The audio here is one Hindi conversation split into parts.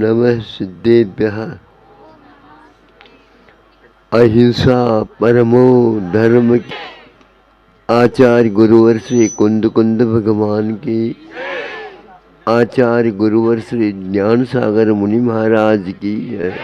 नमः सिद्धेभ्यः। अहिंसा परमो धर्म। आचार्य गुरुवर श्री कुंद कुंद भगवान की, आचार्य गुरुवर श्री ज्ञान सागर मुनि महाराज की जय।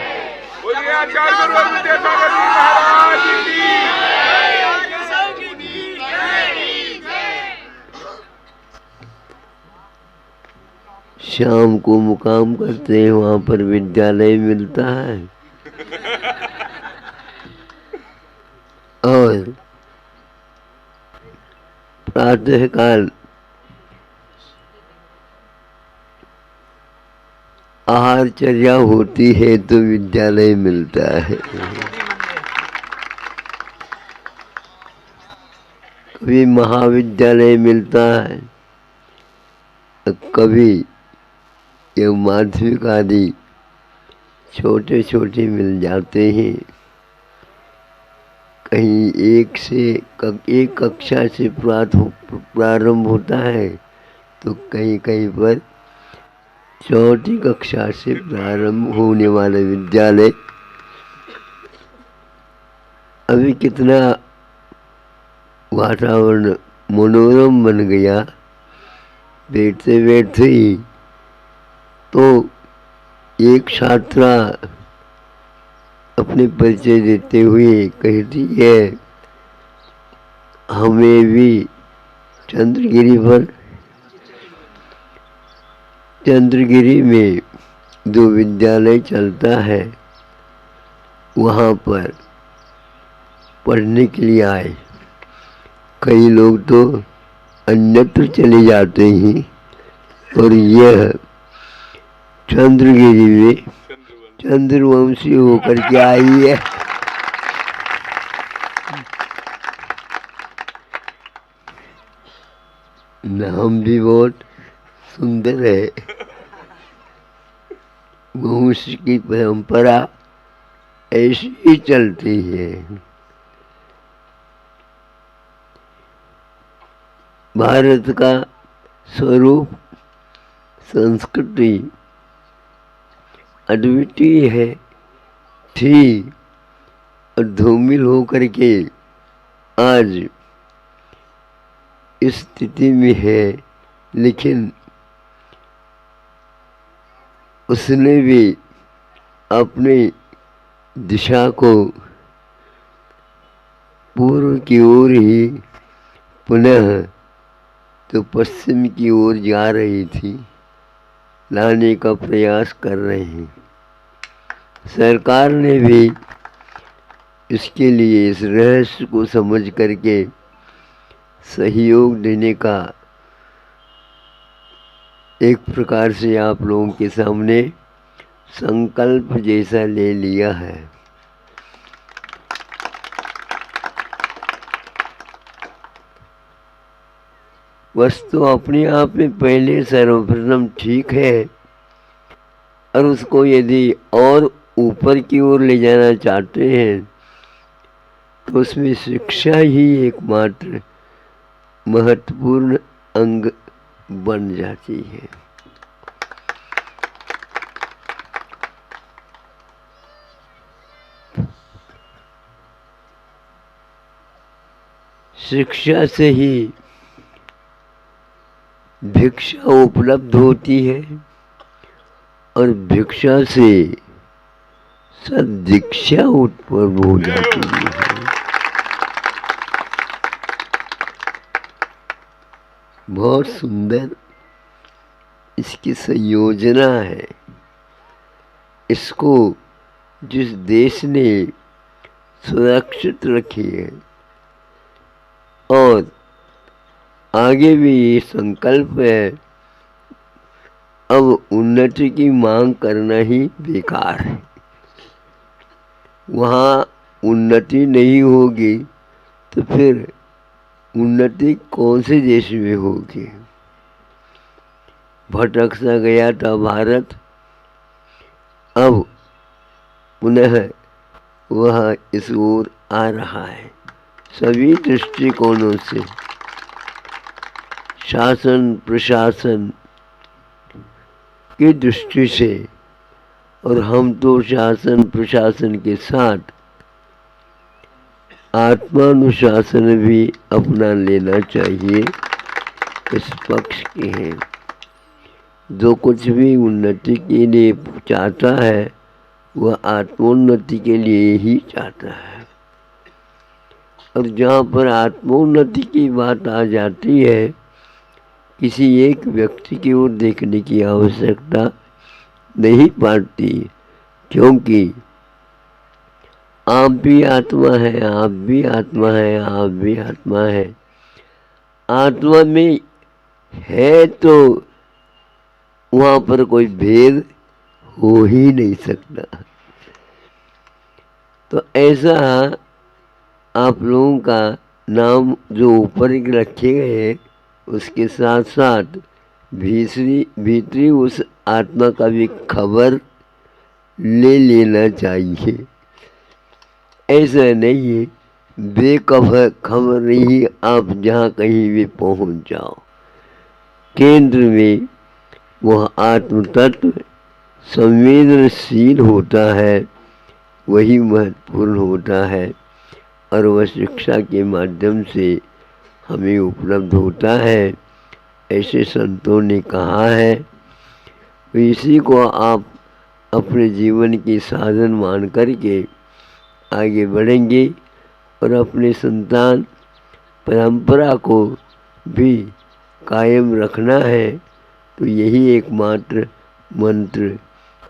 शाम को मुकाम करते हैं, वहाँ पर विद्यालय मिलता है और प्रातः काल आहारचर्या होती है तो विद्यालय मिलता है। कभी महाविद्यालय मिलता है, कभी ये माध्यमिक आदि छोटे छोटे मिल जाते हैं। कहीं एक कक्षा से प्रारंभ होता है तो कहीं कहीं पर चौथी कक्षा से प्रारंभ होने वाले विद्यालय। अभी कितना वातावरण मनोरम बन गया। बैठते बैठते ही तो एक छात्रा अपने परिचय देते हुए कहती है, हमें भी चंद्रगिरी में जो विद्यालय चलता है वहाँ पर पढ़ने के लिए आए। कई लोग तो अन्यत्र चले जाते हैं और यह चंद्रगिरी में चंद्रवंशी होकर के आई है। नाम भी बहुत सुंदर है। वंश की परंपरा ऐसी ही चलती है। भारत का स्वरूप संस्कृति अद्वितीय है थी और धूमिल होकर के आज इस स्थिति में है, लेकिन उसने भी अपनी दिशा को पूर्व की ओर ही पुनः तो पश्चिम की ओर जा रही थी, लाने का प्रयास कर रहे हैं। सरकार ने भी इसके लिए इस रहस्य को समझ करके सहयोग देने का एक प्रकार से आप लोगों के सामने संकल्प जैसा ले लिया है। वस्तु अपने आप में पहले सर्वप्रथम ठीक है और उसको यदि और ऊपर की ओर ले जाना चाहते हैं तो उसमें शिक्षा ही एकमात्र महत्वपूर्ण अंग बन जाती है। शिक्षा से ही भिक्षा उपलब्ध होती है और भिक्षा से सद्दीक्षा उत्पन्न हो जाती है। बहुत सुंदर इसकी संयोजना है। इसको जिस देश ने सुरक्षित रखी है और आगे भी ये संकल्प है, अब उन्नति की मांग करना ही बेकार है। वहाँ उन्नति नहीं होगी तो फिर उन्नति कौन से देश में होगी। भटक सा गया था भारत, अब पुनः वह इस ओर आ रहा है। सभी दृष्टिकोणों से शासन प्रशासन की दृष्टि से और हम तो शासन प्रशासन के साथ आत्मानुशासन भी अपना लेना चाहिए। इस पक्ष के हैं जो कुछ भी उन्नति के लिए चाहता है वह आत्मोन्नति के लिए ही चाहता है। और जहाँ पर आत्मोन्नति की बात आ जाती है, किसी एक व्यक्ति की ओर देखने की आवश्यकता नहीं पड़ती, क्योंकि आप भी आत्मा है, आप भी आत्मा है, आप भी आत्मा है। आत्मा में है तो वहाँ पर कोई भेद हो ही नहीं सकता। तो ऐसा आप लोगों का नाम जो ऊपर रखे गए हैं उसके साथ साथ भीतरी उस आत्मा का भी खबर ले लेना चाहिए। ऐसा नहीं है बेखबर ही आप जहाँ कहीं भी पहुँच जाओ। केंद्र में वह आत्म तत्व संवेदनशील होता है, वही महत्वपूर्ण होता है और वह शिक्षा के माध्यम से हमें उपलब्ध होता है, ऐसे संतों ने कहा है। तो इसी को आप अपने जीवन की साधन मान करके आगे बढ़ेंगे और अपने संतान परंपरा को भी कायम रखना है। तो यही एकमात्र मंत्र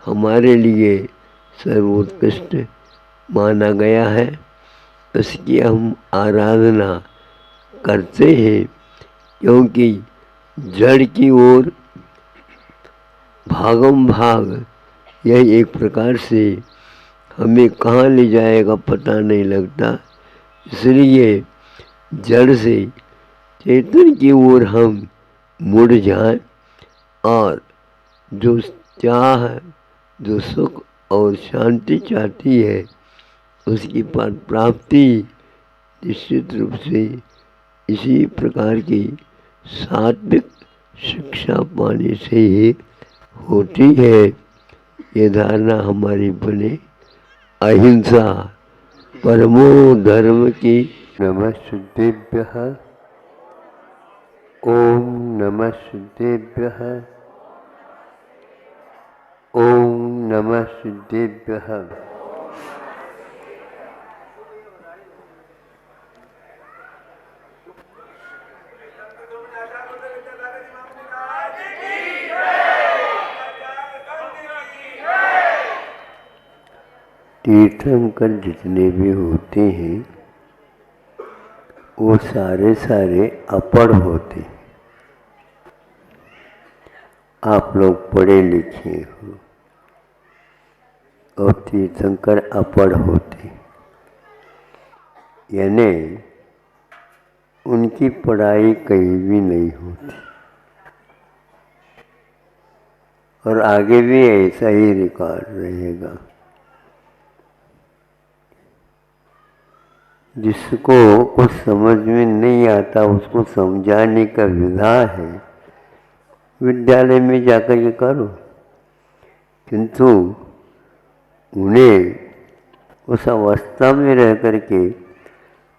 हमारे लिए सर्वोत्कृष्ट माना गया है। इसकी हम आराधना करते हैं, क्योंकि जड़ की ओर भागम भाग यह एक प्रकार से हमें कहाँ ले जाएगा पता नहीं लगता। इसलिए जड़ से चेतन की ओर हम मुड़ जाएं और जो चाह, जो सुख और शांति चाहती है उसकी प्राप्ति निश्चित रूप से इसी प्रकार की सात्विक शिक्षा पाने से ही होती है। ये धारणा हमारी बने। अहिंसा परमो धर्म की। नमः शुद्धेभ्यः। ओम नमः शुद्धेभ्यः। ओम नमः शुद्धेभ्यः। तीर्थंकर जितने भी होते हैं वो सारे अपढ़ होते हैं। आप लोग पढ़े लिखे हो और तीर्थंकर अपढ़ होते, यानी उनकी पढ़ाई कहीं भी नहीं होती और आगे भी ऐसा ही रिकॉर्ड रहेगा। जिसको कुछ समझ में नहीं आता उसको समझाने का विधा है, विद्यालय में जाकर के करो, किंतु उन्हें उस अवस्था में रह करके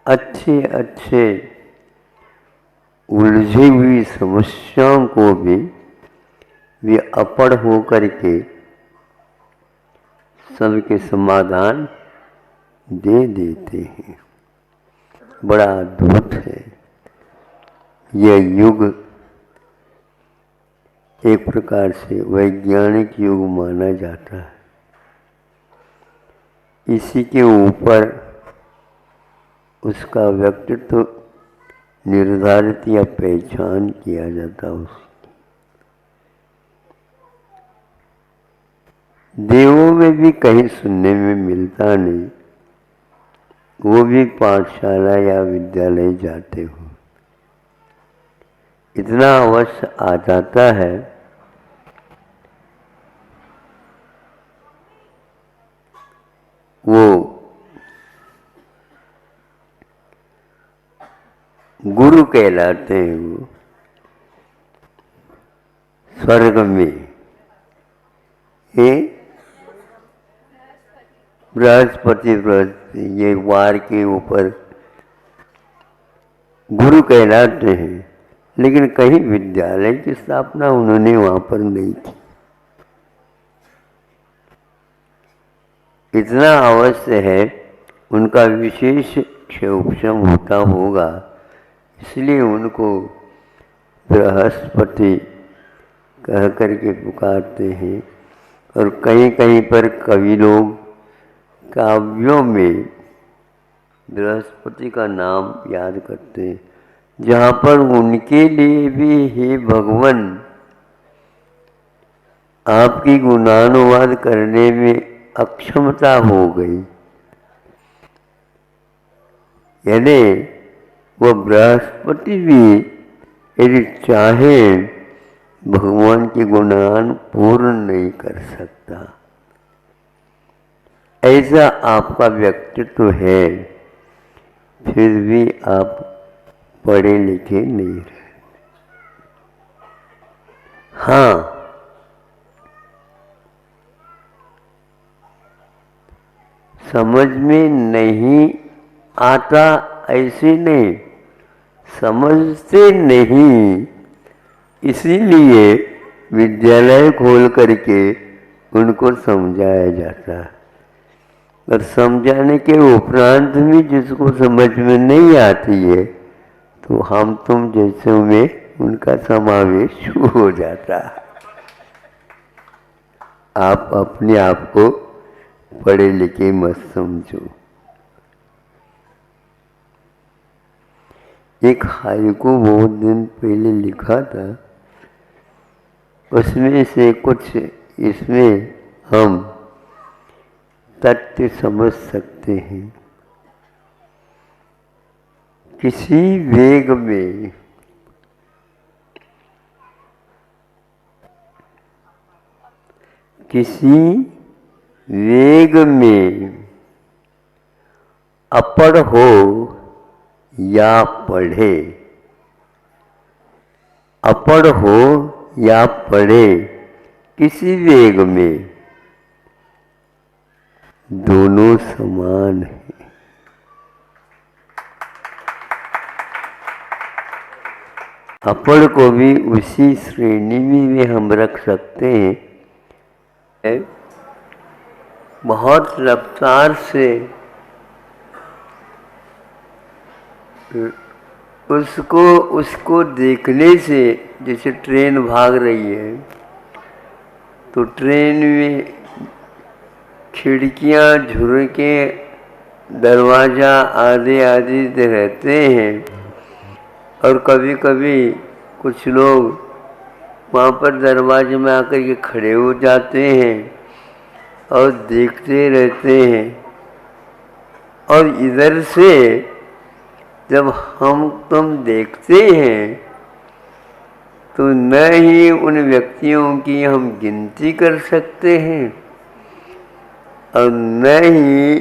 अच्छे उलझी हुई समस्याओं को भी वे अपढ़ हो करके सबके समाधान दे देते हैं। बड़ा अद्भुत है यह युग। एक प्रकार से वैज्ञानिक युग माना जाता है। इसी के ऊपर उसका व्यक्तित्व निर्धारित या पहचान किया जाता है। उसकी देवों में भी कहीं सुनने में मिलता नहीं, वो भी पाठशाला या विद्यालय जाते हो। इतना अवश्य आ जाता है वो गुरु कहलाते हैं। वो स्वर्ग में ये बृहस्पति ये वार के ऊपर गुरु कहलाते हैं, लेकिन कहीं विद्यालय की स्थापना उन्होंने वहाँ पर नहीं की। इतना अवश्य है उनका विशेष क्षोभम होता होगा, इसलिए उनको बृहस्पति कह करके पुकारते हैं। और कहीं कहीं पर कवि लोग काव्यों में बृहस्पति का नाम याद करते हैं, जहाँ पर उनके लिए भी हे भगवान आपकी गुणानुवाद करने में अक्षमता हो गई। यानी वो बृहस्पति भी यदि चाहे भगवान के गुणगान पूर्ण नहीं कर सकता। ऐसा आपका व्यक्तित्व है, फिर भी आप पढ़े लिखे नहीं रहे। हाँ, समझ में नहीं आता ऐसे नहीं, समझते नहीं, इसीलिए विद्यालय खोल करके उनको समझाया जाता है। और समझाने के उपरांत भी जिसको समझ में नहीं आती है, तो हम तुम जैसे में उनका समावेश हो जाता है। आप अपने आप को पढ़े लिखे मत समझो। एक हाइकू बहुत दिन पहले लिखा था, उसमें से कुछ इसमें हम तथ्य समझ सकते हैं। किसी वेग में अपढ़ हो या पढ़े, अपढ़ हो या पढ़े, किसी वेग में दोनों समान हैं। अपढ़ को भी उसी श्रेणी में हम रख सकते हैं। बहुत रफ्तार से उसको देखने से, जैसे ट्रेन भाग रही है तो ट्रेन में खिड़कियां, झुरकें, दरवाज़ा आदि रहते हैं। और कभी कभी कुछ लोग वहाँ पर दरवाजे में आकर के खड़े हो जाते हैं और देखते रहते हैं। और इधर से जब हम तुम देखते हैं तो न ही उन व्यक्तियों की हम गिनती कर सकते हैं और न ही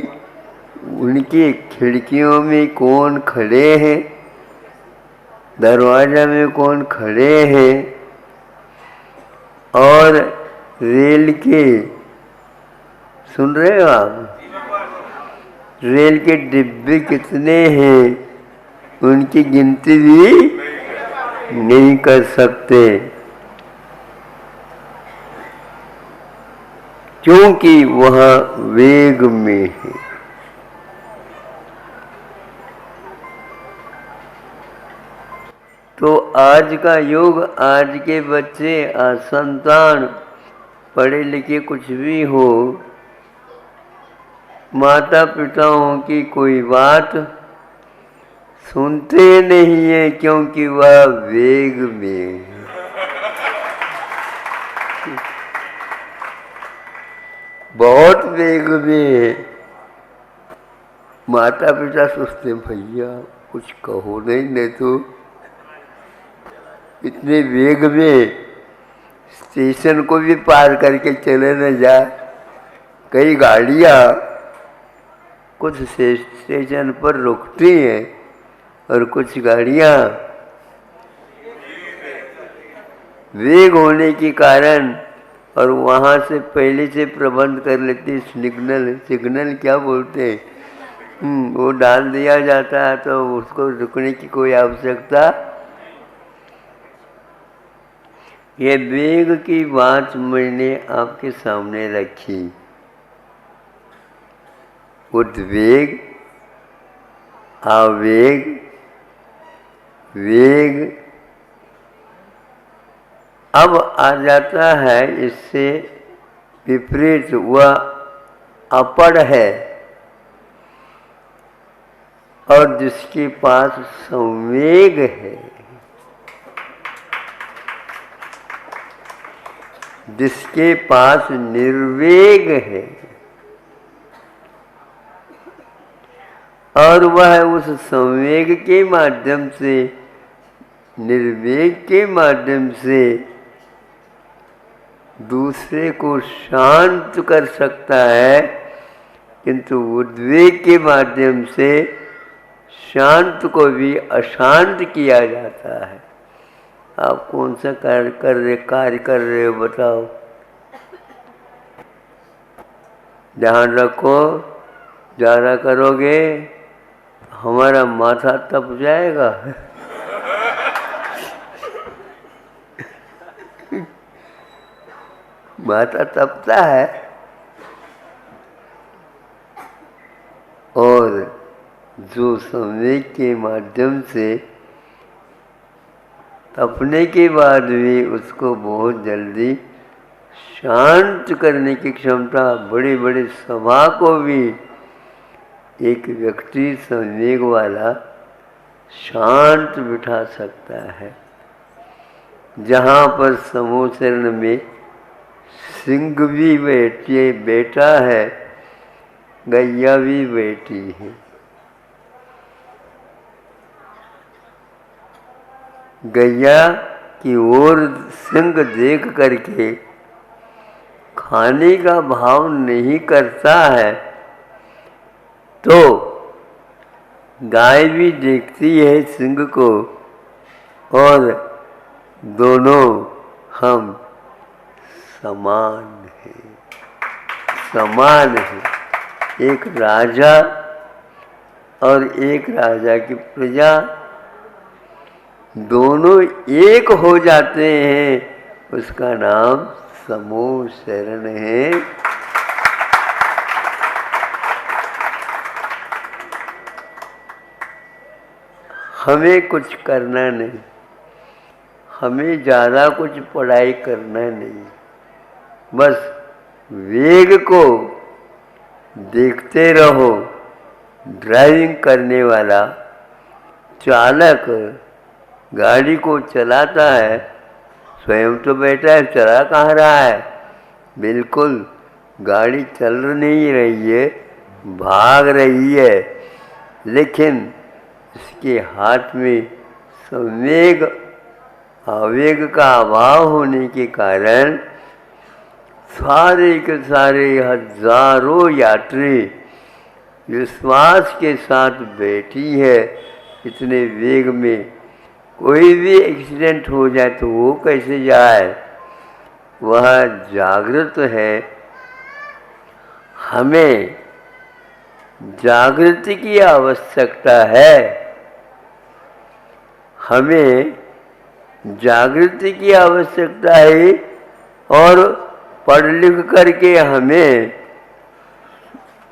उनकी खिड़कियों में कौन खड़े हैं, दरवाजा में कौन खड़े हैं, और रेल के, सुन रहे हो आप, रेल के डिब्बे कितने हैं उनकी गिनती भी नहीं कर सकते, क्योंकि वह वेग में है। तो आज का युग, आज के बच्चे, संतान, पढ़े लिखे कुछ भी हो, माता पिताओं की कोई बात सुनते नहीं है, क्योंकि वह वेग में है। बहुत वेग में। माता पिता सोचते भैया कुछ कहो नहीं तो इतने वेग में स्टेशन को भी पार करके चले न जाए। कई गाड़ियाँ कुछ स्टेशन पर रुकती हैं और कुछ गाड़ियाँ वेग होने के कारण और वहाँ से पहले से प्रबंध कर लेते। सिग्नल सिग्नल क्या बोलते हैं, वो डाल दिया जाता है तो उसको रुकने की कोई आवश्यकता। ये वेग की बात मैंने आपके सामने रखी। उद्वेग, आवेग, वेग। अब आ जाता है इससे विपरीत, वह अपड़ है और जिसके पास संवेग है, जिसके पास निर्वेग है, और वह उस संवेग के माध्यम से, निर्वेग के माध्यम से दूसरे को शांत कर सकता है, किंतु उद्वेग के माध्यम से शांत को भी अशांत किया जाता है। आप कौन सा कार्य कर रहे हो बताओ। ध्यान रखो, ज़्यादा करोगे हमारा माथा तप जाएगा। माथा तपता है। और जो संवेग के माध्यम से तपने के बाद भी उसको बहुत जल्दी शांत करने की क्षमता, बड़ी बड़ी सभा को भी एक व्यक्ति संवेग वाला शांत बिठा सकता है। जहाँ पर समूह शरण में सिंह भी बैठा है, गैया भी बैठी है। गैया की ओर सिंह देख करके खाने का भाव नहीं करता है, तो गाय भी देखती है सिंह को, और दोनों हम समान हैं, समान हैं। एक राजा और एक राजा की प्रजा दोनों एक हो जाते हैं, उसका नाम समूह शरण है। हमें कुछ करना नहीं, हमें ज़्यादा कुछ पढ़ाई करना नहीं, बस वेग को देखते रहो। ड्राइविंग करने वाला चालक गाड़ी को चलाता है, स्वयं तो बैठा है, चला कहाँ रहा है? बिल्कुल गाड़ी चल नहीं रही है, भाग रही है, लेकिन इसके हाथ में संवेग आवेग का अभाव होने के कारण सारे के सारे हजारों यात्री विश्वास के साथ बैठी है। इतने वेग में कोई भी एक्सीडेंट हो जाए तो वो कैसे जाए? वह जागृत है। हमें जागृति की आवश्यकता है, हमें जागृति की आवश्यकता है, और पढ़ लिख करके हमें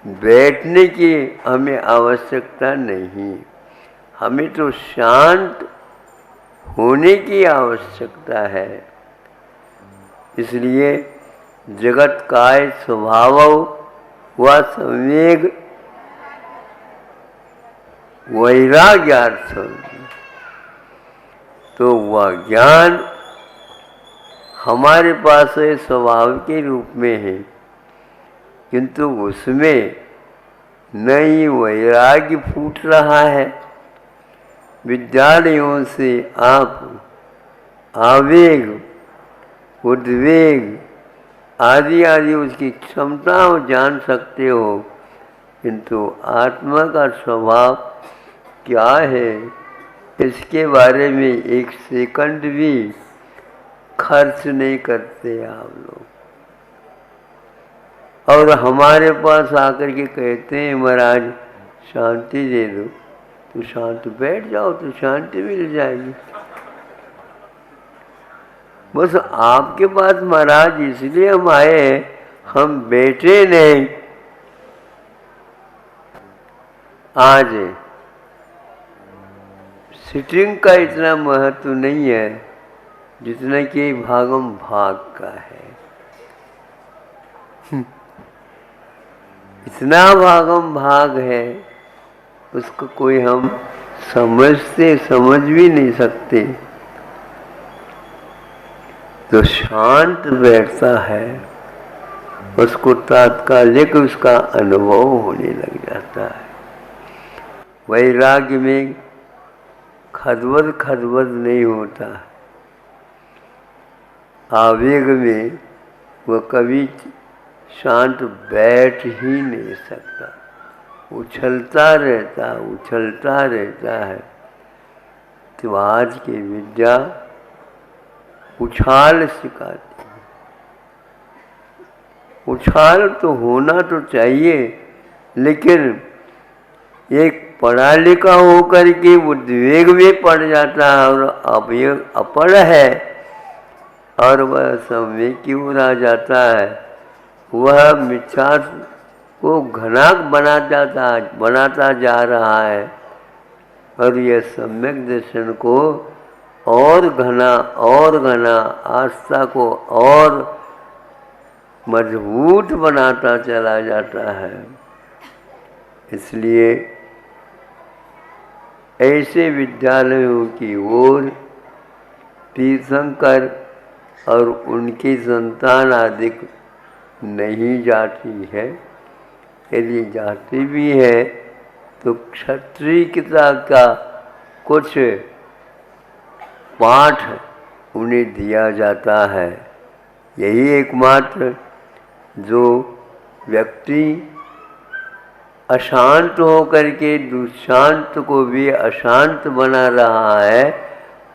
बैठने की हमें आवश्यकता नहीं। हमें तो शांत होने की आवश्यकता है। इसलिए जगत काय स्वभाव व संवेग वैराग्यार्थ, तो वह ज्ञान हमारे पास स्वभाव के रूप में है, किंतु उसमें नई वैराग्य फूट रहा है। विद्यालयों से आप आवेग, उद्वेग आदि आदि उसकी क्षमताओं जान सकते हो, किंतु आत्मा का स्वभाव क्या है इसके बारे में एक सेकंड भी खर्च नहीं करते आप लोग। और हमारे पास आकर के कहते हैं महाराज शांति दे दो, तो शांत बैठ जाओ तो शांति मिल जाएगी। बस आपके पास महाराज इसलिए हम आए, हम बैठे नहीं। आज सिटिंग का इतना महत्व नहीं है जितना कि भागम भाग का है। इतना भागम भाग है, उसको कोई हम समझ भी नहीं सकते। तो शांत बैठता है उसको तात्कालिक उसका अनुभव होने लग जाता है। वैराग्य में खदबद नहीं होता, आवेग में वह कभी शांत बैठ ही नहीं सकता, उछलता रहता है। तो आज की विद्या उछाल सिखाती है। उछाल तो होना तो चाहिए, लेकिन एक पढ़ा लिखा होकर के उद्वेग में पड़ जाता है और अपढ़ है और वह समय की ओर आ जाता है, वह मिथ्या को घना बनाता जा रहा है और यह सम्यक दर्शन को और घना आस्था को और मजबूत बनाता चला जाता है। इसलिए ऐसे विद्यालयों की ओर तीर्थंकर और उनकी संतान आदि नहीं जाती है। यदि जाती भी है तो क्षत्रियता का कुछ पाठ उन्हें दिया जाता है। यही एकमात्र जो व्यक्ति अशांत होकर के दुशांत को भी अशांत बना रहा है,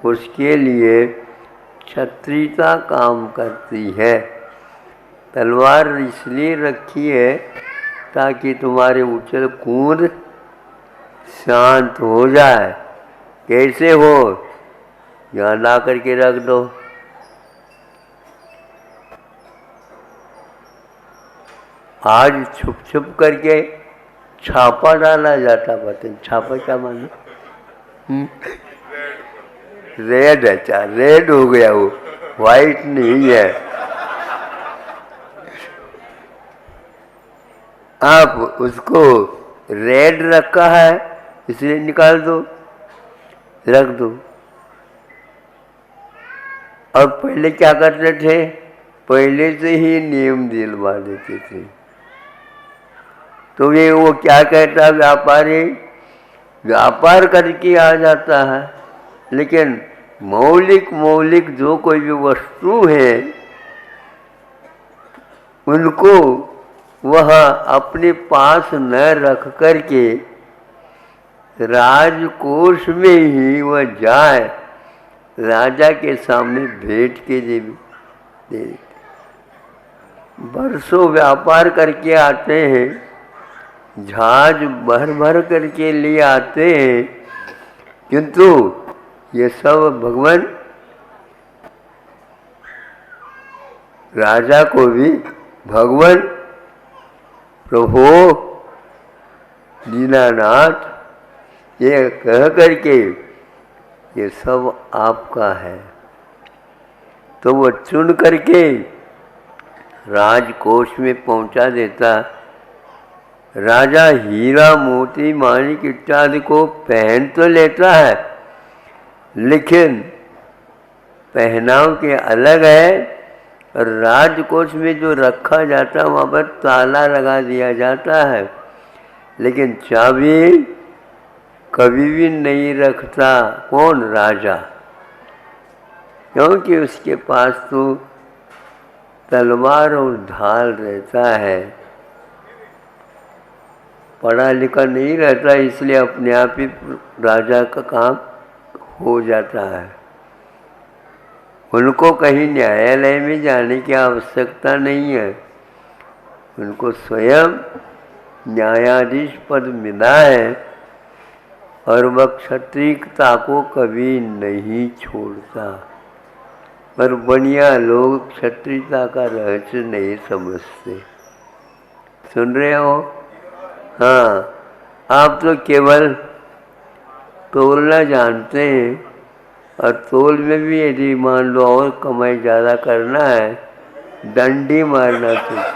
उसके लिए क्षत्रियता काम करती है। तलवार इसलिए रखी है ताकि तुम्हारे उछल कूद शांत हो जाए। कैसे हो? यहाँ ला करके रख दो। आज छुप छुप करके छापा डाला जाता। बताए छापा क्या मानो? रेड है, चार रेड हो गया, वो वाइट नहीं है। आप उसको रेड रखा है इसलिए निकाल दो, रख दो। और पहले क्या करते थे? पहले से ही नियम दिलवा देते थे। तो ये वो क्या कहता, व्यापारी व्यापार करके आ जाता है, लेकिन मौलिक जो कोई भी वस्तु है उनको वह अपने पास न रख करके राजकोष में ही वह जाए, राजा के सामने भेंट के दे देते। बरसों व्यापार करके आते हैं, जहाज भर करके लिए आते हैं, किंतु ये सब भगवान राजा को भी भगवान प्रभु दीनानाथ ये कह करके ये सब आपका है, तो वो चुन करके राजकोष में पहुंचा देता। राजा हीरा मोती माणिक इत्यादि को पहन तो लेता है, लेकिन पहनाव के अलग है। और राजकोष में जो रखा जाता है वहाँ पर ताला लगा दिया जाता है, लेकिन चाबी कभी भी नहीं रखता। कौन? राजा। क्योंकि उसके पास तो तलवार और ढाल रहता है, पढ़ा लिखा नहीं रहता, इसलिए अपने आप ही राजा का काम हो जाता है। उनको कहीं न्यायालय में जाने की आवश्यकता नहीं है। उनको स्वयं न्यायाधीश पद मिला है और वह क्षत्रियता को कभी नहीं छोड़ता। पर बढ़िया लोग क्षत्रियता का रहस्य नहीं समझते। सुन रहे हो? हाँ, आप तो केवल तोलना जानते हैं, और तोल में भी यदि मान लो और कमाई ज़्यादा करना है, डंडी मारना चाहिए।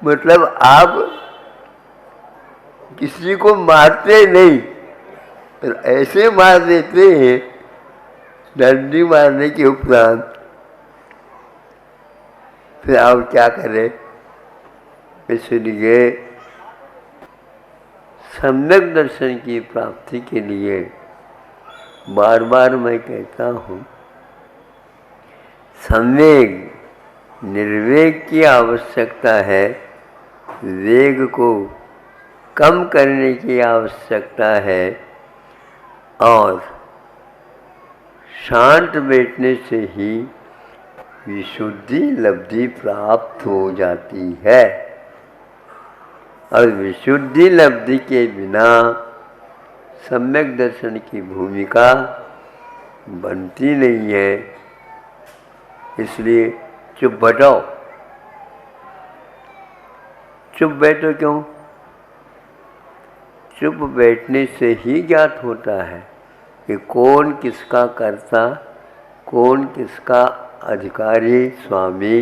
मतलब आप किसी को मारते नहीं, पर ऐसे मार देते हैं डंडी मारने के उपरांत। फिर आप क्या करें? इसलिए सम्यक दर्शन की प्राप्ति के लिए बार बार मैं कहता हूँ, संवेग निर्वेग की आवश्यकता है, वेग को कम करने की आवश्यकता है, और शांत बैठने से ही विशुद्धि लब्धि प्राप्त हो जाती है। और विशुद्धि लब्धि के बिना सम्यक दर्शन की भूमिका बनती नहीं है। इसलिए चुप बैठो। चुप बैठो क्यों? चुप बैठने से ही ज्ञात होता है कि कौन किसका कर्ता, कौन किसका अधिकारी स्वामी,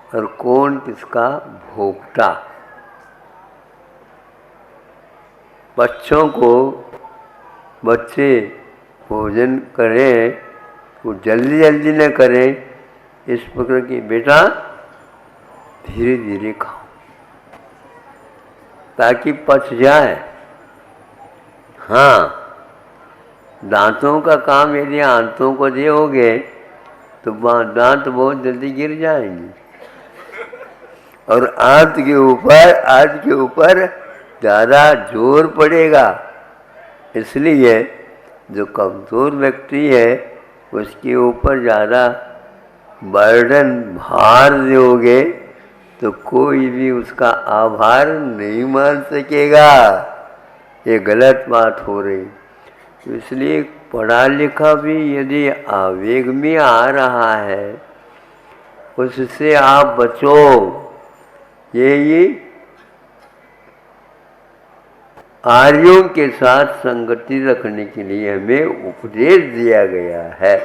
और कौन किसका भोक्ता। बच्चों को बच्चे भोजन करें तो जल्दी जल्दी न करें, इस प्रकार की बेटा धीरे धीरे खाओ ताकि पच जाए। हाँ, दांतों का काम यदि आंतों को दोगे तो दांत बहुत जल्दी गिर जाएंगे, और आंत के ऊपर ज़्यादा जोर पड़ेगा। इसलिए जो कमज़ोर व्यक्ति है उसके ऊपर ज़्यादा बर्डन भार दोगे तो कोई भी उसका आभार नहीं मान सकेगा। ये गलत बात हो रही। तो इसलिए पढ़ा लिखा भी यदि आवेग में आ रहा है उससे आप बचो। यही आर्यों के साथ संगति रखने के लिए हमें उपदेश दिया गया है।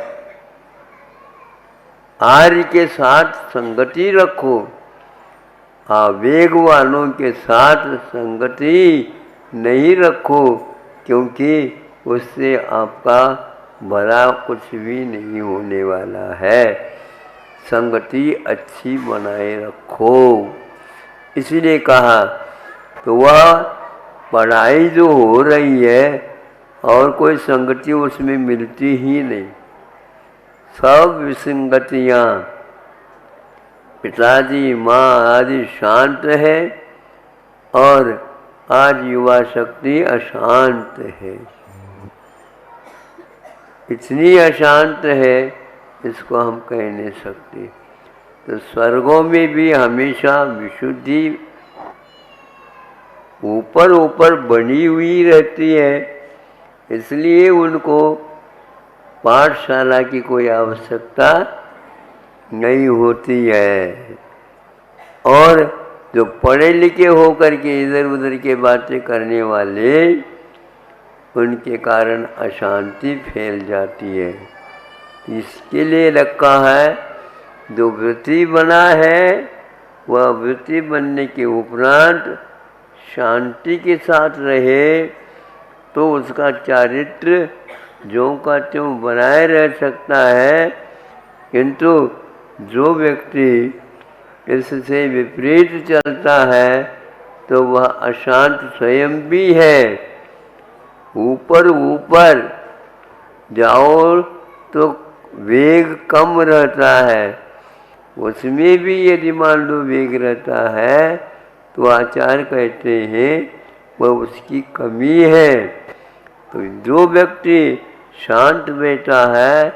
आर्य के साथ संगति रखो, आवेग वालों के साथ संगति नहीं रखो, क्योंकि उससे आपका भला कुछ भी नहीं होने वाला है। संगति अच्छी बनाए रखो। इसीलिए कहा तो वह पढ़ाई जो हो रही है और कोई संगति उसमें मिलती ही नहीं। सब विसंगतियाँ, पिताजी माँ आदि शांत है और आज युवा शक्ति अशांत है। इतनी अशांत है इसको हम कह नहीं सकते। तो स्वर्गों में भी हमेशा विशुद्धि ऊपर ऊपर बनी हुई रहती है, इसलिए उनको पाठशाला की कोई आवश्यकता नहीं होती है। और जो पढ़े लिखे होकर के इधर उधर के बातें करने वाले, उनके कारण अशांति फैल जाती है। इसके लिए रखा है जो वृत्ति बना है वह वृत्ति बनने के उपरांत शांति के साथ रहे तो उसका चारित्र ज्यों का त्यों बनाए रह सकता है। किंतु जो व्यक्ति इससे विपरीत चलता है तो वह अशांत स्वयं भी है। ऊपर ऊपर जाओ तो वेग कम रहता है, उसमें भी यदि मान लो वेग रहता है तो आचार्य कहते हैं वह उसकी कमी है। तो जो व्यक्ति शांत बैठा है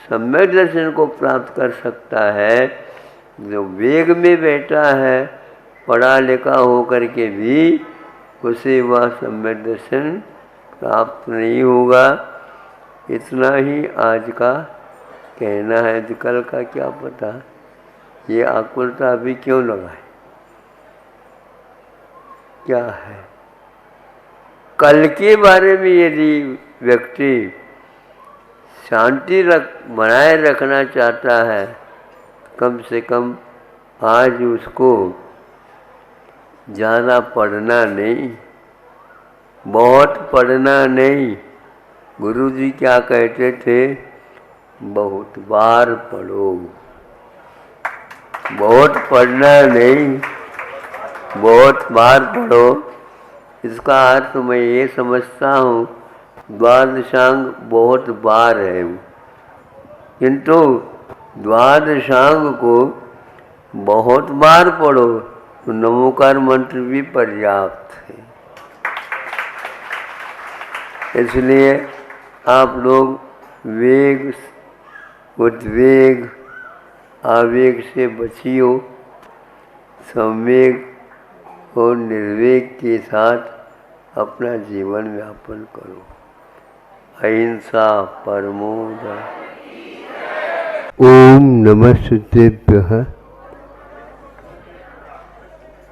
सम्यक दर्शन को प्राप्त कर सकता है। जो वेग में बैठा है, पढ़ा लिखा होकर के भी उसे वह सम्यक दर्शन प्राप्त नहीं होगा। इतना ही आज का कहना है। कल का क्या पता, ये आकुलता अभी क्यों लगाए, क्या है। कल के बारे में यदि व्यक्ति शांति बनाए रखना चाहता है, कम से कम आज उसको ज़्यादा पढ़ना नहीं, बहुत पढ़ना नहीं। गुरुजी क्या कहते थे, बहुत बार पढ़ो। बहुत पढ़ना नहीं, बहुत बार पढ़ो। इसका अर्थ मैं ये समझता हूँ, द्वादशांग बहुत बार है, किंतु द्वादशांग को बहुत बार पढ़ो तो नमोकार मंत्र भी पर्याप्त है। इसलिए आप लोग वेग, उद्वेग, आवेग से बचियो, संवेग और निर्वेग के साथ अपना जीवन यापन करो। अहिंसा परमो धर्मः। ओम नमः सिद्धेभ्यः।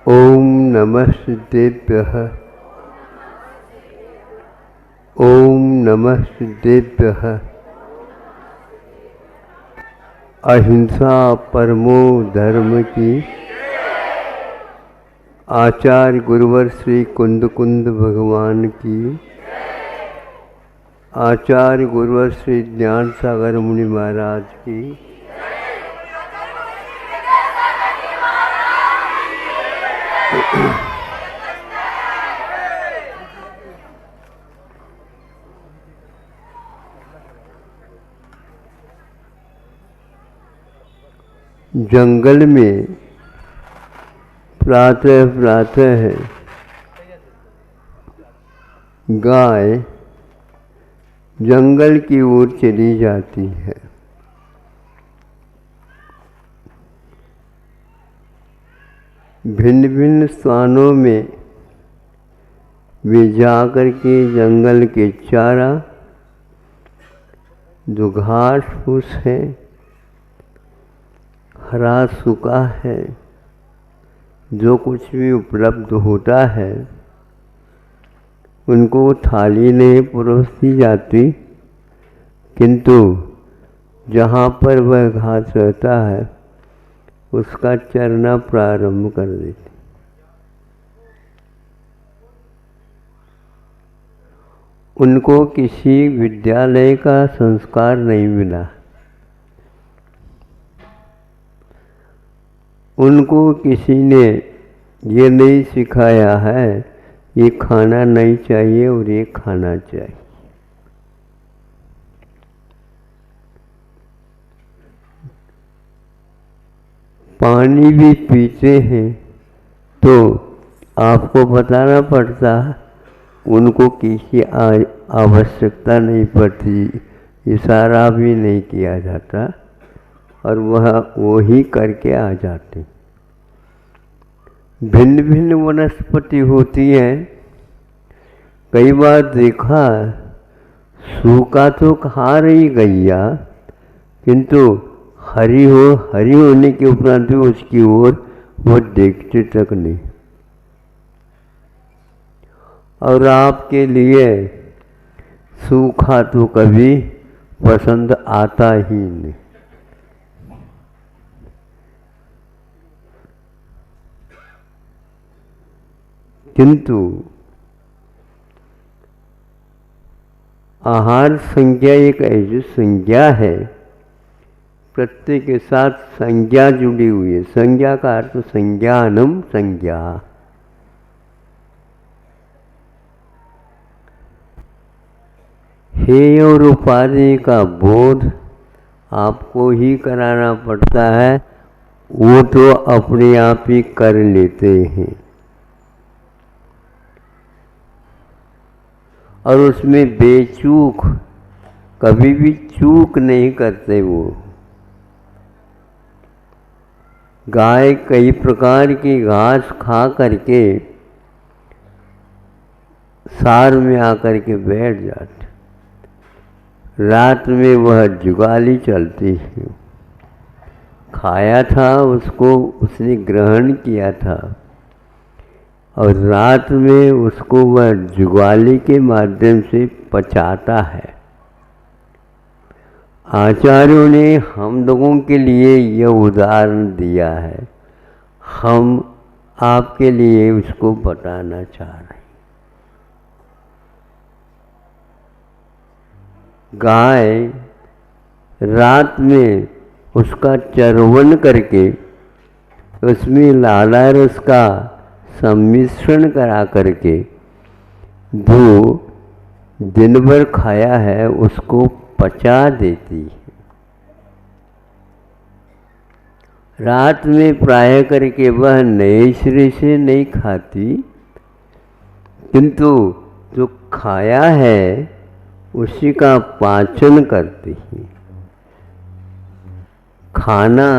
ओम नमः सिद्धेभ्यः। ओम नमः सिद्धेभ्यः। अहिंसा परमो धर्म की आचार्य गुरुवर श्री कुंद कुंद भगवान की, आचार्य गुरुवर श्री ज्ञान सागर मुनि महाराज की, जंगल में प्रातः प्रातः गाय जंगल की ओर चली जाती है। भिन्न भिन्न स्थानों में वे जाकर के जंगल के चारा, जो घास फूस है, हरा सूखा है, जो कुछ भी उपलब्ध होता है, उनको थाली नहीं परोसी जाती, किंतु जहाँ पर वह घास रहता है उसका चरना प्रारंभ कर देती। उनको किसी विद्यालय का संस्कार नहीं मिला, उनको किसी ने ये नहीं सिखाया है ये खाना नहीं चाहिए और ये खाना चाहिए। पानी भी पीते हैं तो आपको बताना पड़ता, उनको किसी आवश्यकता नहीं पड़ती, इशारा भी नहीं किया जाता और वह वही करके आ जाते। भिन्न भिन्न वनस्पति होती हैं। कई बार देखा, सूखा तो खा रही गैया, किंतु हरी होने के उपरांत भी उसकी ओर वो देखते तक नहीं। और आपके लिए सूखा तो कभी पसंद आता ही नहीं। किंतु आहार संज्ञा एक ऐसी संज्ञा है, प्रत्यय के साथ संज्ञा जुड़ी हुई है। संज्ञा का अर्थ संज्ञानम, संज्ञा। हेय और उपाधि का बोध आपको ही कराना पड़ता है, वो तो अपने आप ही कर लेते हैं। और उसमें बेचूक कभी भी चूक नहीं करते वो। गाय कई प्रकार की घास खा करके सार में आकर के बैठ जाते। रात में वह जुगाली चलती है। खाया था उसको, उसने ग्रहण किया था और रात में उसको वह जुगाली के माध्यम से पचाता है। आचार्यों ने हम लोगों के लिए यह उदाहरण दिया है, हम आपके लिए उसको बताना चाह रहे हैं। गाय रात में उसका चरवन करके उसमें लाला रस का सम्मिश्रण करा करके जो दिन भर खाया है उसको पचा देती है। रात में प्राय करके वह नए सिरे से नहीं खाती, किंतु जो खाया है उसी का पाचन करती है। खाना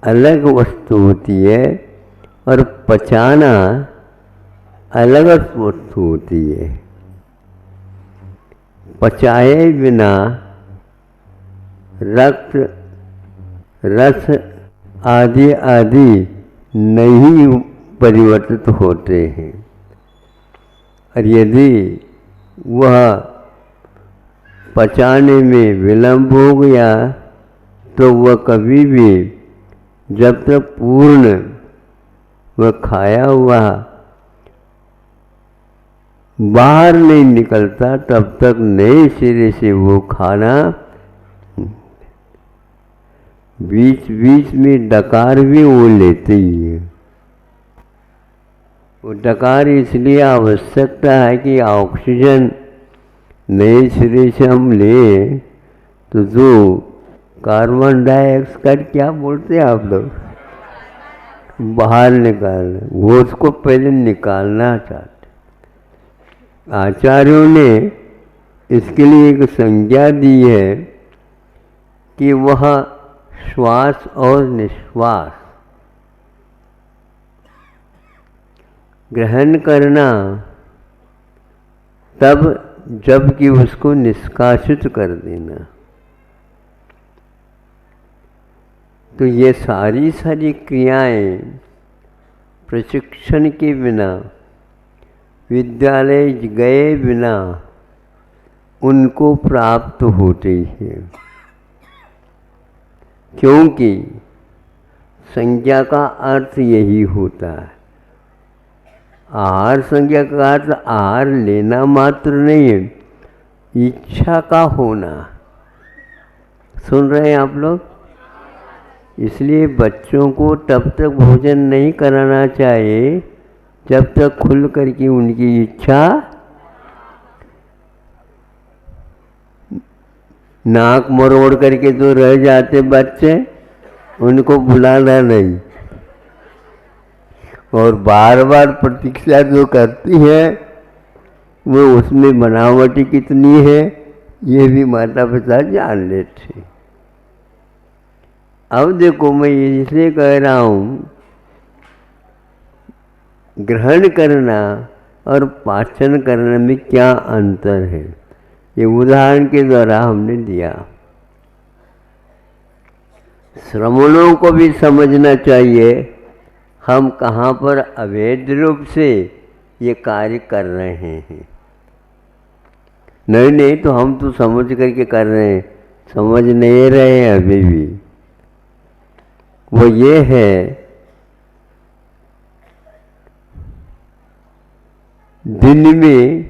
अलग वस्तु होती है और पचाना अलग वस्तु होती है। पचाए बिना रक्त, रस आदि आदि नहीं परिवर्तित होते हैं, और यदि वह पचाने में विलंब हो गया तो वह कभी भी, जब तक पूर्ण वह खाया हुआ बाहर नहीं निकलता तब तक नए सिरे से वो खाना। बीच बीच में डकार भी वो लेते ही है। वो डकार इसलिए आवश्यकता है कि ऑक्सीजन नए सिरे से हम लें तो जो कार्बन डाइऑक्साइड, क्या बोलते हैं आप लोग, बाहर निकालना, वो उसको पहले निकालना चाहते। आचार्यों ने इसके लिए एक संज्ञा दी है कि वह श्वास और निश्वास ग्रहण करना तब जबकि उसको निष्कासित कर देना। तो ये सारी क्रियाएं प्रशिक्षण के बिना, विद्यालय गए बिना उनको प्राप्त होती है, क्योंकि संज्ञा का अर्थ यही होता है। आहार संज्ञा का अर्थ आहार लेना मात्र नहीं है, इच्छा का होना। सुन रहे हैं आप लोग? इसलिए बच्चों को तब तक भोजन नहीं कराना चाहिए जब तक खुल करके उनकी इच्छा, नाक मरोड़ करके तो रह जाते बच्चे, उनको बुलाना नहीं। और बार बार प्रतीक्षा जो करती है वो उसमें बनावटी कितनी है ये भी माता पिता जान लेते। अब देखो, मैं इसलिए कह रहा हूँ, ग्रहण करना और पाचन करने में क्या अंतर है, ये उदाहरण के द्वारा हमने दिया। श्रमणों को भी समझना चाहिए हम कहाँ पर अवैध रूप से ये कार्य कर रहे हैं। नहीं तो हम तो समझ करके कर रहे हैं, समझ नहीं रहे हैं अभी भी। वो ये है, दिन में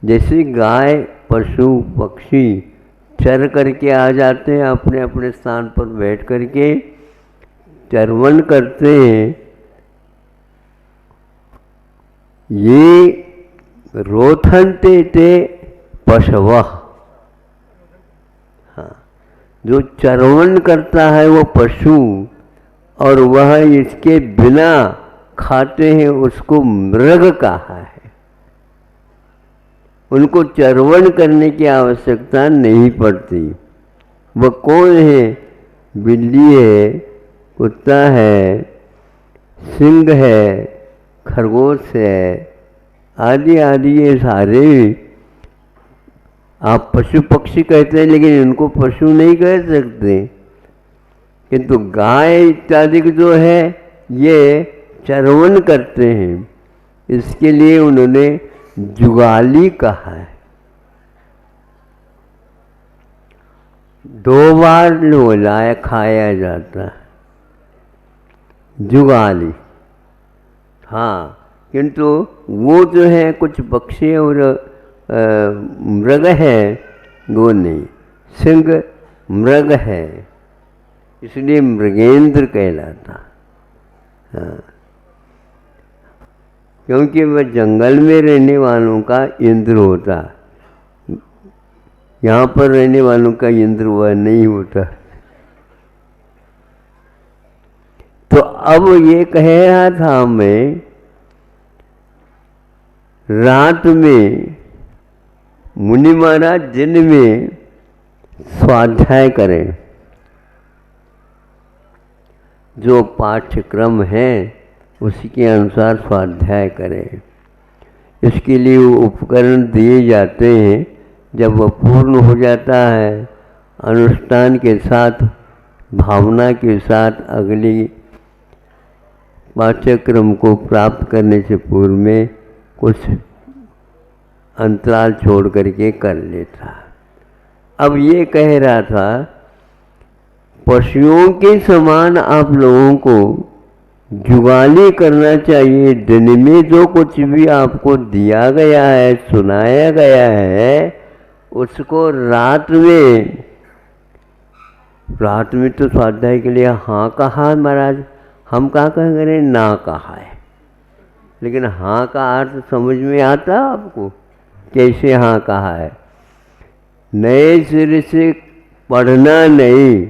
जैसे गाय पशु पक्षी चर करके आ जाते हैं, अपने अपने स्थान पर बैठ करके चरवन करते हैं, ये रोथनते ते पशवः। हाँ, जो चरवन करता है वो पशु, और वह इसके बिना खाते हैं, उसको मृग कहा है। उनको चरवण करने की आवश्यकता नहीं पड़ती। वह कौन है? बिल्ली है, कुत्ता है, सिंह है, खरगोश है, आदि आदि, ये सारे आप पशु पक्षी कहते हैं, लेकिन इनको पशु नहीं कह सकते। किंतु गाय इत्यादि जो है ये चरवन करते हैं, इसके लिए उन्होंने जुगाली कहा है। 2 बार नहलाया खाया जाता है, जुगाली। हाँ, किंतु वो जो है कुछ पक्षी और मृग है, वो नहीं। सिंह मृग है, इसलिए मृगेंद्र कहलाता। हाँ, क्योंकि वह जंगल में रहने वालों का इंद्र होता, यहाँ पर रहने वालों का इंद्र वह नहीं होता। तो अब ये कह रहा था मैं, रात में मुनि महाराज दिन में स्वाध्याय करें, जो पाठ्यक्रम है उसी के अनुसार स्वाध्याय करें। इसके लिए उपकरण दिए जाते हैं। जब वह पूर्ण हो जाता है, अनुष्ठान के साथ, भावना के साथ अगली पाठ्यक्रम को प्राप्त करने से पूर्व में कुछ अंतराल छोड़ करके कर लेता। अब ये कह रहा था, पशुओं के समान आप लोगों को जुगाली करना चाहिए। दिन में जो कुछ भी आपको दिया गया है, सुनाया गया है, उसको रात में तो स्वाध्याय के लिए हाँ कहा महाराज। हम कहा करें ना कहा है, लेकिन हाँ का अर्थ समझ में आता आपको? कैसे हाँ कहा है? नए सिरे से पढ़ना नहीं,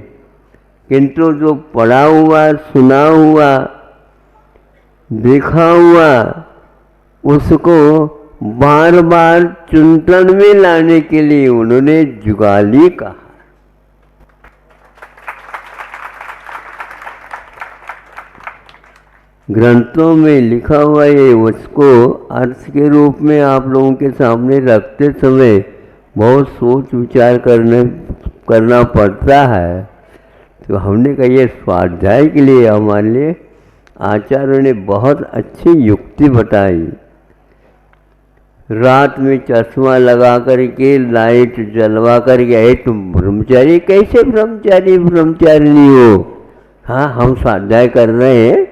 किंतु जो पढ़ा हुआ, सुना हुआ, देखा हुआ, उसको बार बार चिंतन में लाने के लिए उन्होंने जुगाली कहा। ग्रंथों में लिखा हुआ ये उसको अर्थ के रूप में आप लोगों के सामने रखते समय बहुत सोच विचार करना पड़ता है। तो हमने कहा ये स्वाध्याय के लिए हमारे लिए आचार्यों ने बहुत अच्छी युक्ति बताई। रात में चश्मा लगा करके, लाइट जलवा करके, तुम ब्रह्मचारी कैसे ब्रह्मचारिणी हो? हाँ, हम स्वाध्याय कर रहे हैं,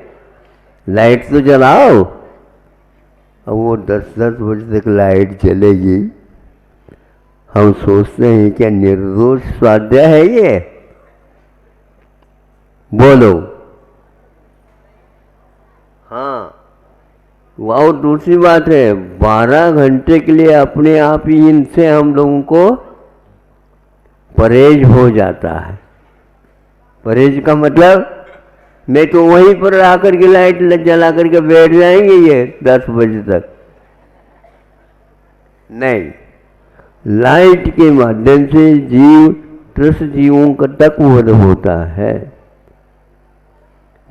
लाइट तो जलाओ। अब वो 10-10 बजे तक लाइट चलेगी। हम सोचते हैं क्या निर्दोष स्वाध्याय है ये? बोलो। हाँ, वो दूसरी बात है, 12 घंटे के लिए अपने आप ही इनसे हम लोगों को परहेज हो जाता है। परहेज का मतलब, नहीं तो वहीं पर आकर के लाइट जला करके बैठ जाएंगे ये 10 बजे तक। नहीं, लाइट के माध्यम से जीव त्रस्त जीवों का तक वध होता है।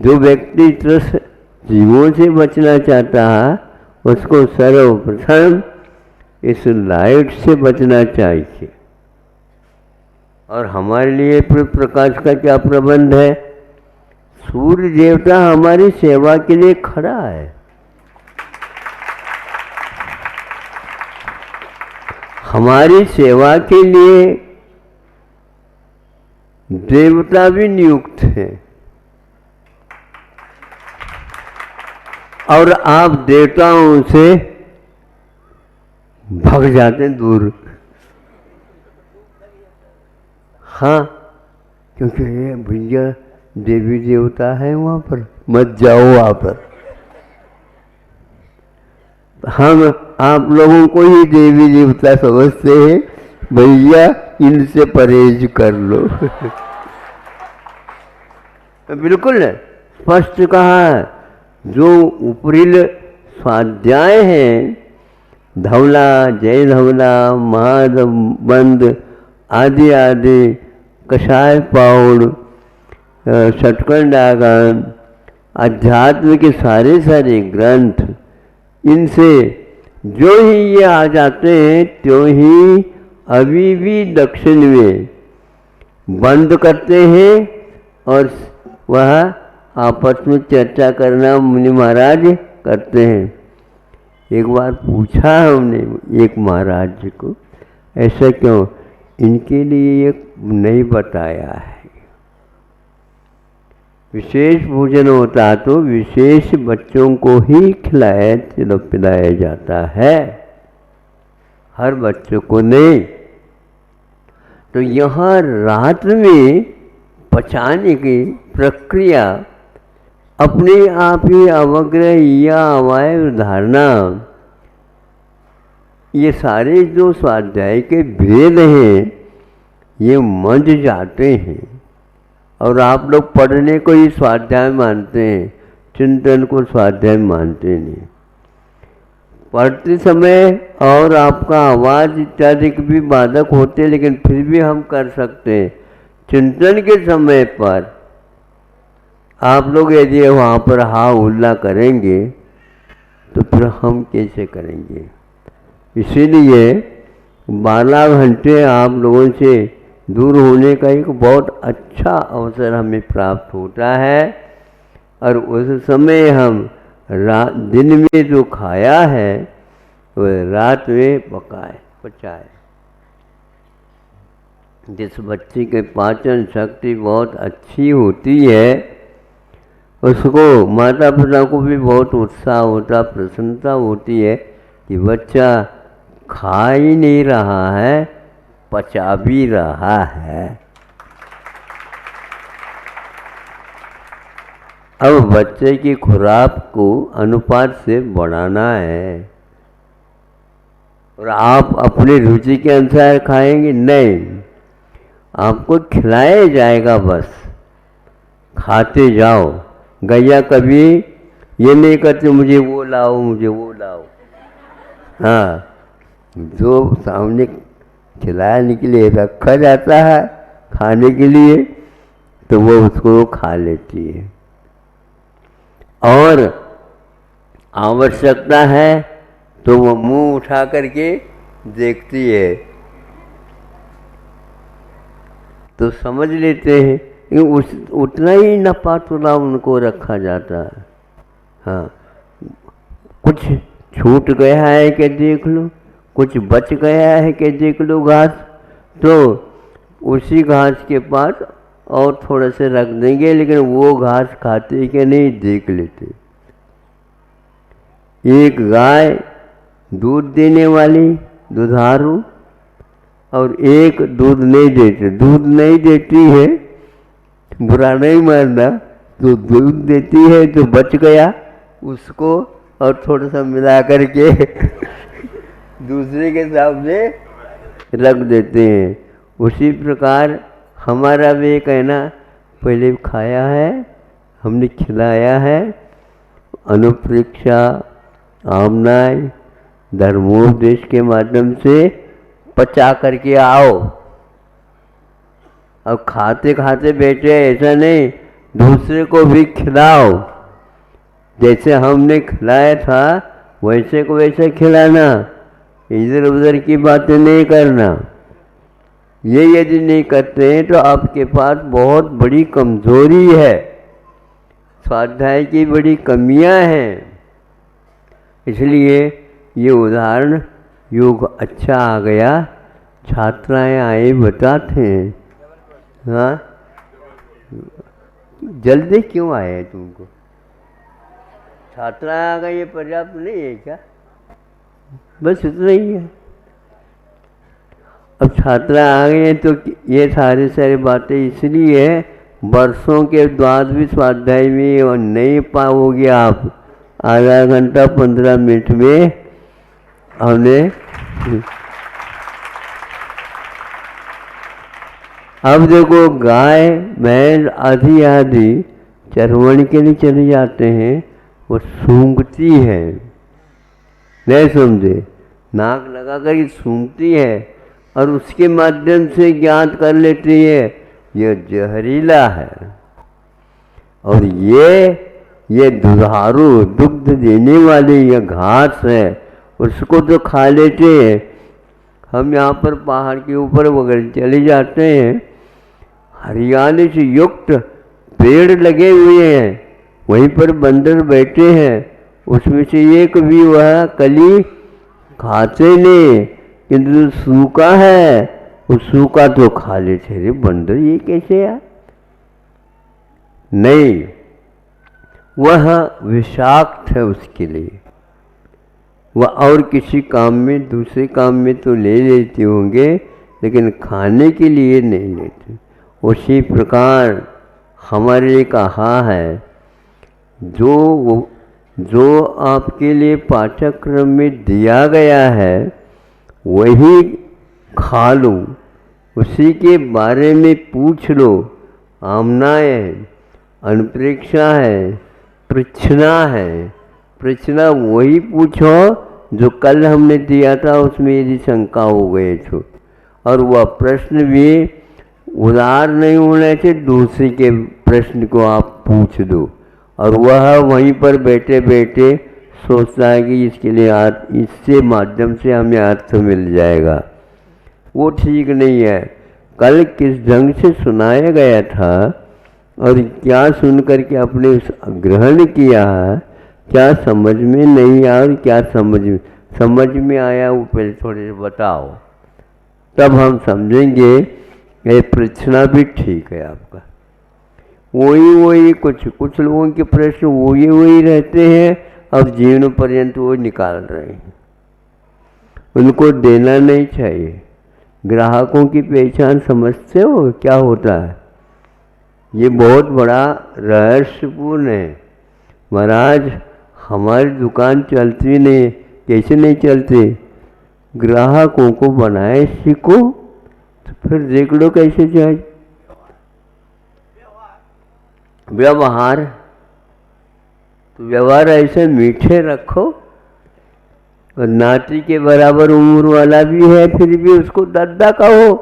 जो व्यक्ति त्रस्त जीवों से बचना चाहता है, उसको सर्वप्रथम इस लाइट से बचना चाहिए। और हमारे लिए प्रकाश का क्या प्रबंध है? सूर्य देवता हमारी सेवा के लिए खड़ा है। हमारी सेवा के लिए देवता भी नियुक्त है, और आप देवताओं से भाग जाते हैं दूर। हाँ, क्योंकि ये भैया देवी देवता है वहाँ पर, मत जाओ वहाँ पर। हम आप लोगों को ही देवी देवता समझते हैं, भैया इनसे परहेज कर लो। बिल्कुल स्पष्ट कहा है। जो उपरिल स्वाध्याय है धवला, जय धवला, महाबंद आदि आदि, कषाय पाउड, षटकंडागम, अध्यात्म के सारे सारे ग्रंथ, इनसे जो ही ये आ जाते हैं त्यों ही अभी भी दक्षिण में बंद करते हैं और वह आपस में चर्चा करना मुनि महाराज करते हैं। एक बार पूछा हमने एक महाराज जी को, ऐसा क्यों? इनके लिए ये नहीं बताया है। विशेष भोजन होता तो विशेष बच्चों को ही खिलाया पिलाया जाता है, हर बच्चों को नहीं। तो यहाँ रात में पचाने की प्रक्रिया अपने आप ही अवग्रह या अवयव धारणा, ये सारे जो स्वाध्याय के भेद हैं ये मंझ जाते हैं। और आप लोग पढ़ने को ही स्वाध्याय मानते हैं, चिंतन को स्वाध्याय मानते नहीं। पढ़ते समय और आपका आवाज़ इत्यादि के भी बाधक होते, लेकिन फिर भी हम कर सकते हैं। चिंतन के समय पर आप लोग यदि वहाँ पर हा हुल्ला करेंगे तो फिर हम कैसे करेंगे? इसीलिए 12 घंटे आप लोगों से दूर होने का एक बहुत अच्छा अवसर हमें प्राप्त होता है। और उस समय हम दिन में जो खाया है वह रात में पचाए। जिस बच्चे के पाचन शक्ति बहुत अच्छी होती है उसको माता पिता को भी बहुत उत्साह होता, प्रसन्नता होती है कि बच्चा खा ही नहीं रहा है, पचा भी रहा है। अब बच्चे की खुराक को अनुपात से बढ़ाना है। और आप अपनी रुचि के अनुसार खाएंगे नहीं, आपको खिलाया जाएगा, बस खाते जाओ। गैया कभी ये नहीं कहते मुझे वो लाओ, मुझे वो लाओ। हाँ, जो सामने खिलाने के लिए रखा जाता है खाने के लिए तो वो उसको खा लेती है। और आवश्यकता है तो वो मुंह उठा करके देखती है, तो समझ लेते हैं कि उतना ही नपा तुला उनको रखा जाता है। हाँ, कुछ छूट गया है कि देख लो, कुछ बच गया है कि देख लो घास, तो उसी घास के पास और थोड़ा से रख देंगे, लेकिन वो घास खाते कि नहीं देख लेते। एक गाय दूध देने वाली दुधारू और एक दूध नहीं देती। दूध नहीं देती है, बुरा नहीं मानना, तो दूध देती है तो बच गया, उसको और थोड़ा सा मिला करके दूसरे के सामने रख देते हैं। उसी प्रकार हमारा भी कहना, पहले खाया है, हमने खिलाया है, अनुप्रेक्षा आमनाय धर्मोपदेश के माध्यम से पचा करके आओ। अब खाते खाते बैठे ऐसा नहीं, दूसरे को भी खिलाओ। जैसे हमने खिलाया था वैसे को वैसे खिलाना, इधर उधर की बातें नहीं करना। ये यदि नहीं करते हैं तो आपके पास बहुत बड़ी कमजोरी है, स्वाध्याय की बड़ी कमियां हैं। इसलिए ये उदाहरण योग अच्छा आ गया। छात्राएं आए बताते हैं, हाँ जल्दी क्यों आए तुमको? छात्रा आ गई, ये पर्याप्त नहीं है क्या? बस इतना ही है। अब छात्रा आ गई हैं तो ये सारी बातें इसलिए है, वर्षों के बाद भी स्वाध्याय में और नहीं पाओगे आप। आधा घंटा 15 मिनट में हमने अब देखो, गाय भैंस आधी आधी चरवण के लिए चले जाते हैं, वो सूंघती है, नहीं समझे? नाक लगा कर ही सूंघती है और उसके माध्यम से ज्ञात कर लेती है ये जहरीला है। और ये दुधारू दुग्ध देने वाली ये घास है, उसको तो खा लेते हैं। हम यहाँ पर पहाड़ के ऊपर वगैरह चले जाते हैं, हरियाली से युक्त पेड़ लगे हुए हैं, वहीं पर बंदर बैठे हैं, उसमें से एक भी वह कली खाते नहीं, किंतु जो सूखा है वो सूखा तो खा लेते। अरे बंदर ये कैसे यार? नहीं, वह विषाक्त है उसके लिए। वह और किसी काम में, दूसरे काम में तो ले लेते होंगे, लेकिन खाने के लिए नहीं लेते। उसी प्रकार हमारे लिए कहा है, जो आपके लिए पाठ्यक्रम में दिया गया है वही खा लो, उसी के बारे में पूछ लो। आमनाएँ है, अनुप्रेक्षा है, पृच्छना है। पृच्छना वही पूछो जो कल हमने दिया था, उसमें यदि शंका हो गए तो, और वह प्रश्न भी उदार नहीं होने से दूसरे के प्रश्न को आप पूछ दो, और वह वहीं पर बैठे बैठे सोचता है कि इसके लिए इससे माध्यम से हमें अर्थ मिल जाएगा। वो ठीक नहीं है। कल किस ढंग से सुनाया गया था और क्या सुन करके आपने ग्रहण किया, क्या समझ में नहीं आया और क्या समझ में आया, वो पहले थोड़े से बताओ, तब हम समझेंगे ये प्रश्न भी ठीक है आपका। वही कुछ लोगों के प्रश्न वही रहते हैं और जीवन पर्यंत वो निकाल रहे हैं, उनको देना नहीं चाहिए। ग्राहकों की पहचान समझते हो क्या होता है? ये बहुत बड़ा रहस्यपूर्ण है। महाराज हमारी दुकान चलती नहीं, कैसे नहीं चलती? ग्राहकों को बनाए सीखो, तो फिर देख लो कैसे जाए। व्यवहार, तो व्यवहार ऐसे मीठे रखो, और नाती के बराबर उम्र वाला भी है फिर भी उसको दादा कहो,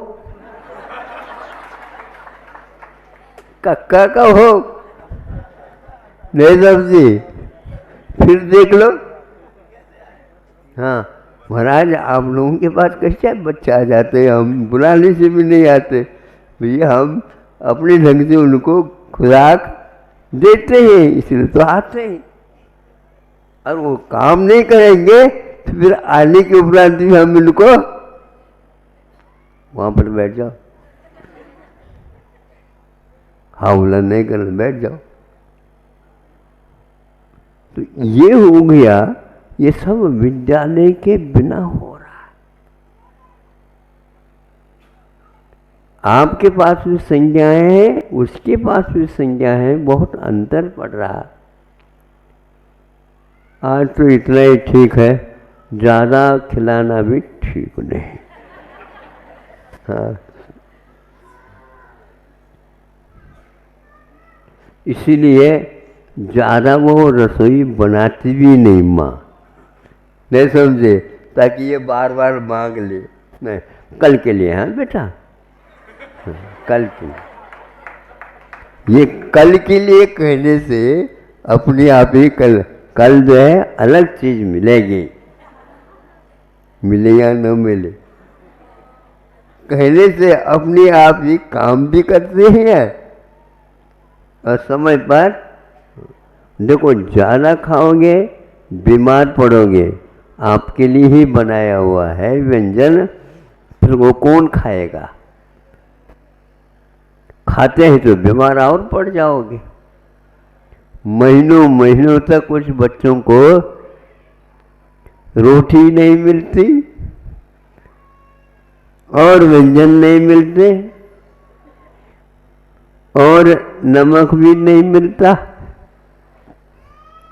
कक्का कहो, नहीं समझी? फिर देख लो। हाँ महाराज, आप लोगों के पास कैसे बच्चा आ जाते हैं, हम बुलाने से भी नहीं आते भैया, हम अपने ढंग से उनको खुराक देते हैं, इसलिए तो आते हैं। और वो काम नहीं करेंगे तो फिर आने के उपरांत भी हम इनको वहां पर बैठ जाओ, हावला नहीं करना, बैठ जाओ। तो ये हो गया, ये सब विद्यालय के बिना हो रहा है। आपके पास भी संज्ञाएं हैं, उसके पास भी संज्ञा है, बहुत अंतर पड़ रहा है। आज तो इतना ही ठीक है, ज़्यादा खिलाना भी ठीक नहीं। हाँ, इसीलिए ज़्यादा वो रसोई बनाती भी नहीं माँ, नहीं समझे, ताकि ये बार बार मांग ले। नहीं, कल के लिए, हाँ बेटा, कल के लिए। ये कल के लिए कहने से अपने आप ही कल जो है अलग चीज मिलेगी, मिले या न मिले, कहने से अपने आप ही काम भी करते हैं और समय पर। देखो, ज़्यादा खाओगे बीमार पड़ोगे, आपके लिए ही बनाया हुआ है व्यंजन, फिर वो कौन खाएगा? खाते हैं तो बीमार और पड़ जाओगे। महीनों महीनों तक कुछ बच्चों को रोटी नहीं मिलती और व्यंजन नहीं मिलते और नमक भी नहीं मिलता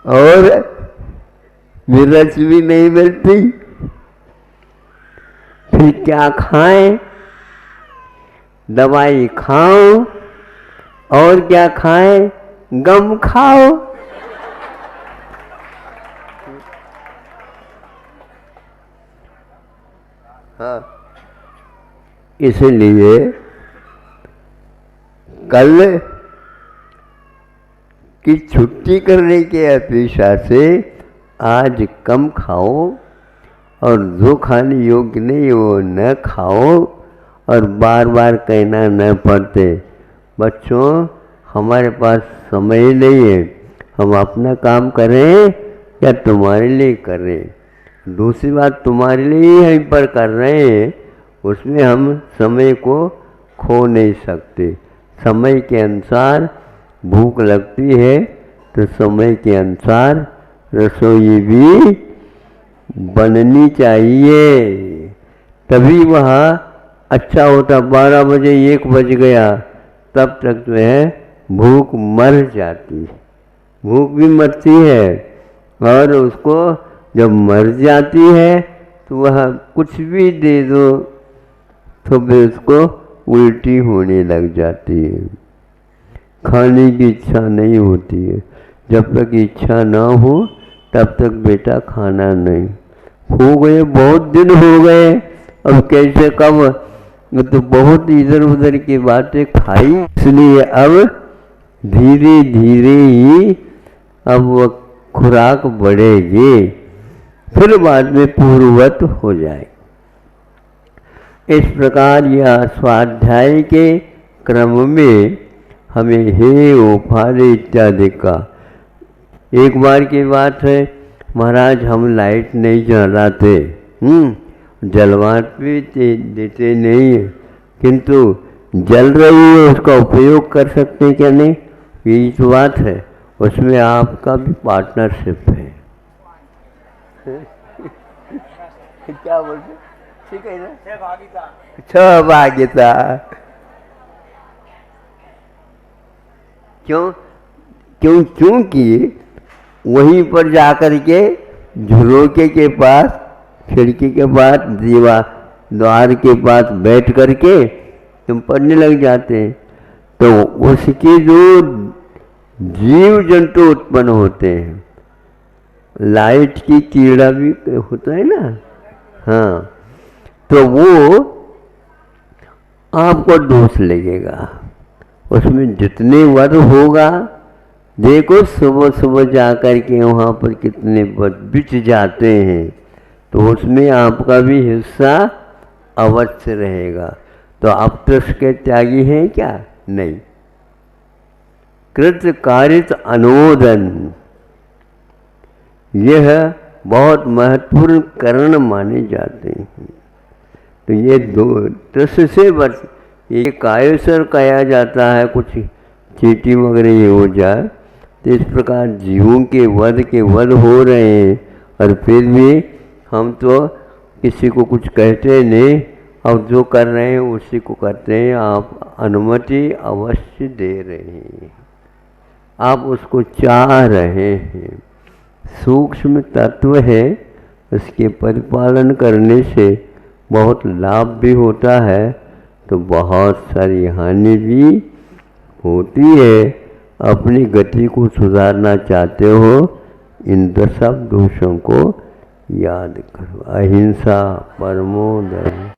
और मिर्च भी नहीं मिलती, फिर क्या खाएं? दवाई खाओ और क्या खाएं? गम खाओ। हाँ, इसलिए कल की छुट्टी करने के अपेक्षा से आज कम खाओ और जो खाने योग्य नहीं वो न खाओ, और बार बार कहना न पड़ते बच्चों हमारे पास समय नहीं है, हम अपना काम करें या तुम्हारे लिए करें। दूसरी बात, तुम्हारे लिए ही यहीं पर कर रहे हैं, उसमें हम समय को खो नहीं सकते। समय के अनुसार भूख लगती है तो समय के अनुसार रसोई भी बननी चाहिए, तभी वह अच्छा होता। 12 बजे 1 बज गया तब तक जो है भूख मर जाती, भूख भी मरती है, और उसको जब मर जाती है तो वह कुछ भी दे दो तो फिर उसको उल्टी होने लग जाती है, खाने की इच्छा नहीं होती है। जब तक इच्छा ना हो तब तक बेटा खाना नहीं। हो गए बहुत दिन हो गए, अब कैसे कब, तो बहुत इधर उधर की बातें खाई, इसलिए अब धीरे धीरे ही अब वह खुराक बढ़ेगी, फिर बाद में पूर्ववत हो जाए। इस प्रकार यह स्वाध्याय के क्रम में हमें हे ओफाले इत्यादि का। एक बार की बात है, महाराज हम लाइट नहीं जलाते, जलवात भी देते नहीं है, किंतु जल रही है उसका उपयोग कर सकते हैं क्या नहीं, यही तो बात है। उसमें आपका भी पार्टनरशिप है। क्या बोलते, ठीक है ना, सहभागिता। क्योंकि वहीं पर जाकर के झरोके के पास, खिड़की के पास, द्वार के पास बैठ करके तुम पढ़ने लग जाते हैं, तो उसके जो जीव जंतु उत्पन्न होते हैं, लाइट की कीड़ा भी होता है ना, हाँ, तो वो आपको दोष लगेगा। उसमें जितने वर होगा, देखो सुबह सुबह जाकर के वहाँ पर कितने बिछ जाते हैं, तो उसमें आपका भी हिस्सा अवश्य रहेगा। तो आप तो उसके त्यागी हैं क्या, नहीं। कृत कारित अनुमोदन, यह बहुत महत्वपूर्ण कारण माने जाते हैं। तो ये दो दृश्य से वर्ष ये कायसर कहा जाता है, कुछ चीटी वगैरह ये हो जाए, तो इस प्रकार जीवों के वध हो रहे हैं, और फिर भी हम तो किसी को कुछ कहते नहीं, और जो कर रहे हैं उसी को करते हैं। आप अनुमति अवश्य दे रहे हैं, आप उसको चाह रहे हैं, सूक्ष्म तत्व है, उसके परिपालन करने से बहुत लाभ भी होता है तो बहुत सारी हानि भी होती है। अपनी गति को सुधारना चाहते हो, इन 10 दोषों को याद करो। अहिंसा, परमो धर्म।